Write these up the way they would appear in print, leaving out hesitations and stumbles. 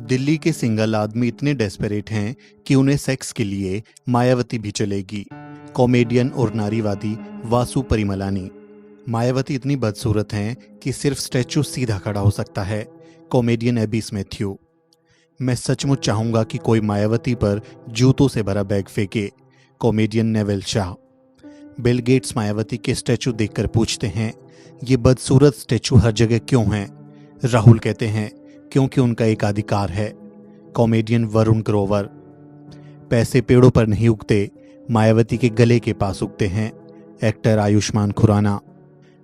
दिल्ली के सिंगल आदमी इतने डेस्परेट हैं कि उन्हें सेक्स के लिए मायावती भी चलेगी। कॉमेडियन और नारीवादी वासु परिमलानी। मायावती इतनी बदसूरत हैं कि सिर्फ स्टैचू सीधा खड़ा हो सकता है। Comedian A B Mathew. मैं सचमुच चाहूंगा कि कोई मायावती पर जूतों से भरा बैग फेंके। Comedian Neville Shah. Bill Gates Mayawati के स्टैचू देखकर पूछते हैं, ये बदसूरत स्टैचू हर जगह क्यों हैं? राहुल कहते हैं, क्योंकि उनका एक अधिकार है। कॉमेडियन वरुण ग्रोवर। पैसे पेड़ों पर नहीं उगते, मायावती के गले के पास उगते हैं। एक्टर आयुष्मान खुराना।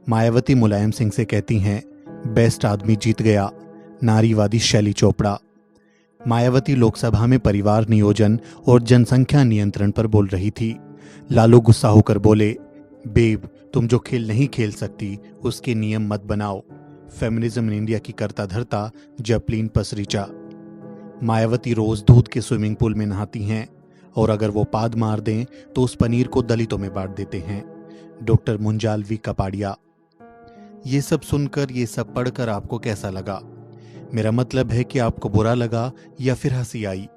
मायावती मुलायम सिंह से कहती हैं, बेस्ट आदमी जीत गया। नारीवादी शैली चोपड़ा। मायावती लोकसभा में परिवार नियोजन और जनसंख्या नियंत्रण पर बोल रही थी। लालू गुस्सा होकर बोले, बेब, तुम जो खेल नहीं खेल सकती उसके नियम मत बनाओ। फेमिनिज्म इन इंडिया की करता धरता जपलीन पसरीचा। मायावती रोज दूध के स्विमिंग पूल में नहाती हैं और अगर वो पाद मार दें तो उस पनीर को दलितों में बांट देते हैं। डॉक्टर मुंजालवी कपाड़िया। ये सब सुनकर, ये सब पढ़कर आपको कैसा लगा? मेरा मतलब है कि आपको बुरा लगा या फिर हंसी आई?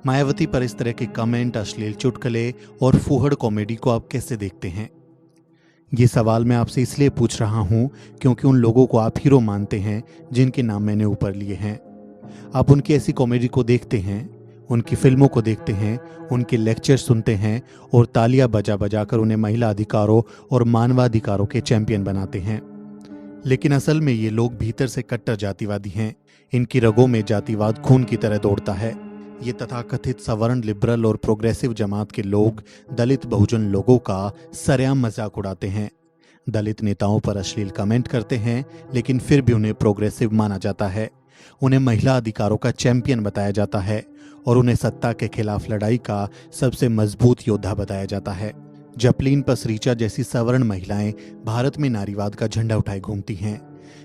मायावती पर इस तरह के कमेंट, अश्लील चुटकुले और फूहड़ कॉमेडी को आप कैसे देखते हैं? ये सवाल मैं आपसे इसलिए पूछ रहा हूं क्योंकि उन लोगों को आप हीरो मानते हैं जिनके नाम मैंने ऊपर लिए हैं। आप उनकी ऐसी कॉमेडी को देखते हैं, उनकी फिल्मों को देखते हैं, उनके लेक्चर सुनते हैं और तालियां बजा बजाकर उन्हें महिला अधिकारों और मानवाधिकारों के चैंपियन बनाते हैं। लेकिन असल में ये लोग भीतर से कट्टर जातिवादी हैं। इनकी रगों में जातिवाद खून की तरह दौड़ता है। ये तथाकथित सवर्ण, लिबरल और प्रोग्रेसिव जमात के लोग दलित बहुजन लोगों का सरेआम मजाक उड़ाते हैं। दलित नेताओं पर अश्लील कमेंट करते हैं, लेकिन फिर भी उन्हें प्रोग्रेसिव माना जाता है। उन्हें महिला अधिकारों का चैंपियन बताया जाता है और उन्हें सत्ता के खिलाफ लड़ाई का सबसे मजबूत योद्धा बताया जाता है। जपलीन पसरीचा जैसी सवर्ण महिलाएं भारत में नारीवाद का झंडा उठाए घूमती हैं,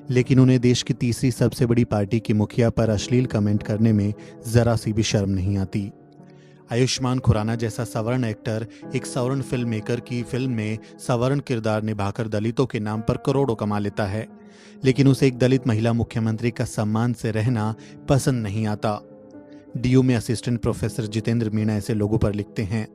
लेकिन उन्हें देश की तीसरी सबसे बड़ी पार्टी की मुखिया पर अश्लील कमेंट करने में जरा सी भी शर्म नहीं आती। आयुष्मान खुराना जैसा सवर्ण एक्टर एक सवर्ण फिल्म मेकर की फिल्म में सवर्ण किरदार निभाकर दलितों के नाम पर करोड़ों कमा लेता है, लेकिन उसे एक दलित महिला मुख्यमंत्री का सम्मान से रहना पसंद नहीं आता। डीयू में असिस्टेंट प्रोफेसर जितेंद्र मीणा ऐसे लोगों पर लिखते हैं,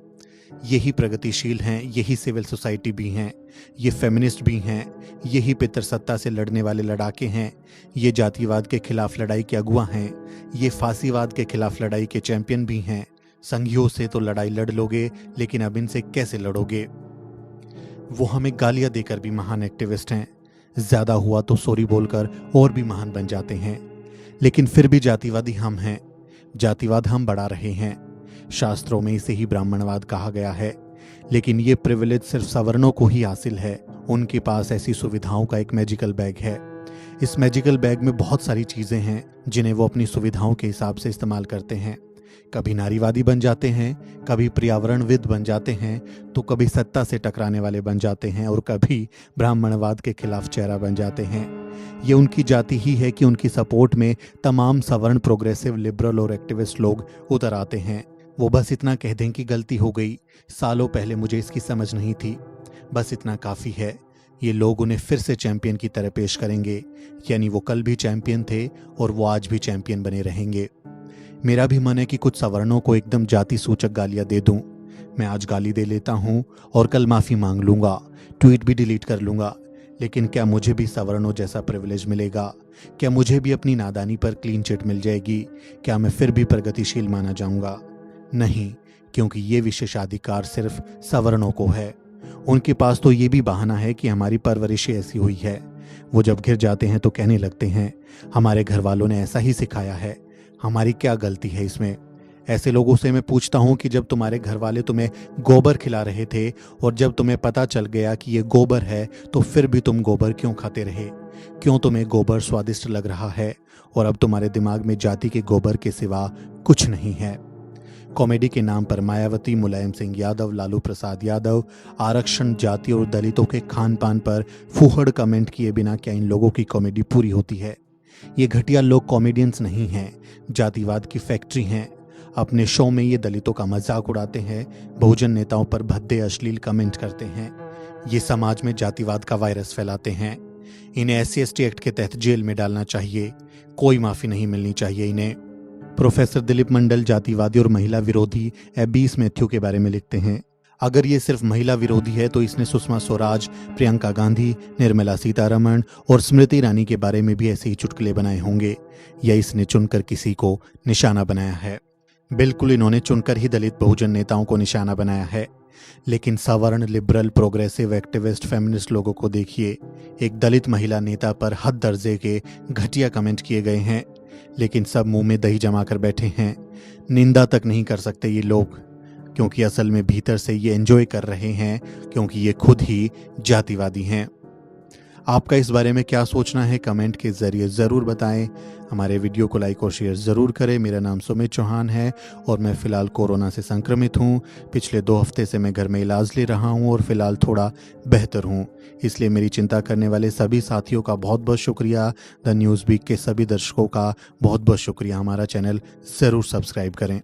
यही प्रगतिशील हैं, यही सिविल सोसाइटी भी हैं, ये फेमिनिस्ट भी हैं, यही पितरसत्ता से लड़ने वाले लड़ाके हैं, ये जातिवाद के खिलाफ लड़ाई के अगुआ हैं, ये फांसीवाद के खिलाफ लड़ाई के चैंपियन भी हैं। संघियों से तो लड़ाई लड़ लोगे, लेकिन अब इनसे कैसे लड़ोगे? वो हमें गालियां देकर भी महान एक्टिविस्ट हैं। ज्यादा हुआ तो सॉरी बोलकर और भी महान बन जाते हैं, लेकिन फिर भी जातिवादी हम हैं। जातिवाद हम बढ़ा रहे हैं। शास्त्रों में इसे ही ब्राह्मणवाद कहा गया है, लेकिन ये प्रिविलेज सिर्फ सवर्णों को ही हासिल है। उनके पास ऐसी सुविधाओं का एक मैजिकल बैग है। इस मैजिकल बैग में बहुत सारी चीजें हैं जिन्हें वो अपनी सुविधाओं के हिसाब से इस्तेमाल करते हैं। कभी नारीवादी बन जाते हैं, कभी पर्यावरणविद बन जाते हैं, तो कभी सत्ता से टकराने वाले बन जाते हैं और कभी ब्राह्मणवाद के खिलाफ चेहरा बन जाते हैं। ये उनकी जाति ही है कि उनकी सपोर्ट में तमाम सवर्ण, प्रोग्रेसिव, लिबरल और एक्टिविस्ट लोग उतर आते हैं। वो बस इतना कह दें कि गलती हो गई, सालों पहले मुझे इसकी समझ नहीं थी, बस इतना काफ़ी है। ये लोग उन्हें फिर से चैंपियन की तरह पेश करेंगे, यानी वो कल भी चैंपियन थे और वो आज भी चैंपियन बने रहेंगे। मेरा भी मन है कि कुछ सवर्णों को एकदम जाति सूचक गालियां दे दूं। मैं आज गाली दे लेता हूं और कल माफ़ी मांग लूंगा, ट्वीट भी डिलीट कर लूंगा, लेकिन क्या मुझे भी सवर्णों जैसा प्रिविलेज मिलेगा? क्या मुझे भी अपनी नादानी पर क्लीन चिट मिल जाएगी? क्या मैं फिर भी प्रगतिशील माना जाऊंगा? नहीं, क्योंकि ये विशेषाधिकार सिर्फ सवर्णों को है। उनके पास तो ये भी बहाना है कि हमारी परवरिश ऐसी हुई है। वो जब घिर जाते हैं तो कहने लगते हैं, हमारे घर वालों ने ऐसा ही सिखाया है, हमारी क्या गलती है इसमें? ऐसे लोगों से मैं पूछता हूँ कि जब तुम्हारे घर वाले तुम्हें गोबर खिला रहे थे और जब तुम्हें पता चल गया कि ये गोबर है, तो फिर भी तुम गोबर क्यों खाते रहे? क्यों तुम्हें गोबर स्वादिष्ट लग रहा है और अब तुम्हारे दिमाग में जाति के गोबर के सिवा कुछ नहीं है? कॉमेडी के नाम पर मायावती, मुलायम सिंह यादव, लालू प्रसाद यादव आरक्षण, जाति और दलितों के खान पान पर फूहड़ कमेंट किए बिना क्या इन लोगों की कॉमेडी पूरी होती है? ये घटिया लोग कॉमेडियंस नहीं हैं, जातिवाद की फैक्ट्री हैं। अपने शो में ये दलितों का मजाक उड़ाते हैं, बहुजन नेताओं पर भद्दे अश्लील कमेंट करते हैं, ये समाज में जातिवाद का वायरस फैलाते हैं। इन्हें SC/ST एक्ट के तहत जेल में डालना चाहिए, कोई माफी नहीं मिलनी चाहिए इन्हें। प्रोफेसर दिलीप मंडल जातिवादी और महिला विरोधी एबीस मैथ्यू के बारे में लिखते हैं, अगर ये सिर्फ महिला विरोधी है तो इसने सुषमा स्वराज, प्रियंका गांधी, निर्मला सीतारमण और स्मृति ईरानी के बारे में भी ऐसे ही चुटकुले बनाए होंगे, या इसने चुनकर किसी को निशाना बनाया है। बिल्कुल, इन्होंने चुनकर ही दलित बहुजन नेताओं को निशाना बनाया है। लेकिन सवर्ण, लिबरल, प्रोग्रेसिव, एक्टिविस्ट, फेमिनिस्ट लोगों को देखिए, एक दलित महिला नेता पर हद दर्जे के घटिया कमेंट किए गए हैं, लेकिन सब मुंह में दही जमा कर बैठे हैं। निंदा तक नहीं कर सकते ये लोग, क्योंकि असल में भीतर से ये एंजॉय कर रहे हैं, क्योंकि ये खुद ही जातिवादी हैं। आपका इस बारे में क्या सोचना है, कमेंट के जरिए ज़रूर बताएं। हमारे वीडियो को लाइक और शेयर ज़रूर करें। मेरा नाम सुमित चौहान है और मैं फ़िलहाल कोरोना से संक्रमित हूँ। पिछले 2 हफ्ते से मैं घर में इलाज ले रहा हूँ और फ़िलहाल थोड़ा बेहतर हूँ, इसलिए मेरी चिंता करने वाले सभी साथियों का बहुत बहुत शुक्रिया। द न्यूज़ वीक के सभी दर्शकों का बहुत बहुत शुक्रिया। हमारा चैनल ज़रूर सब्सक्राइब करें।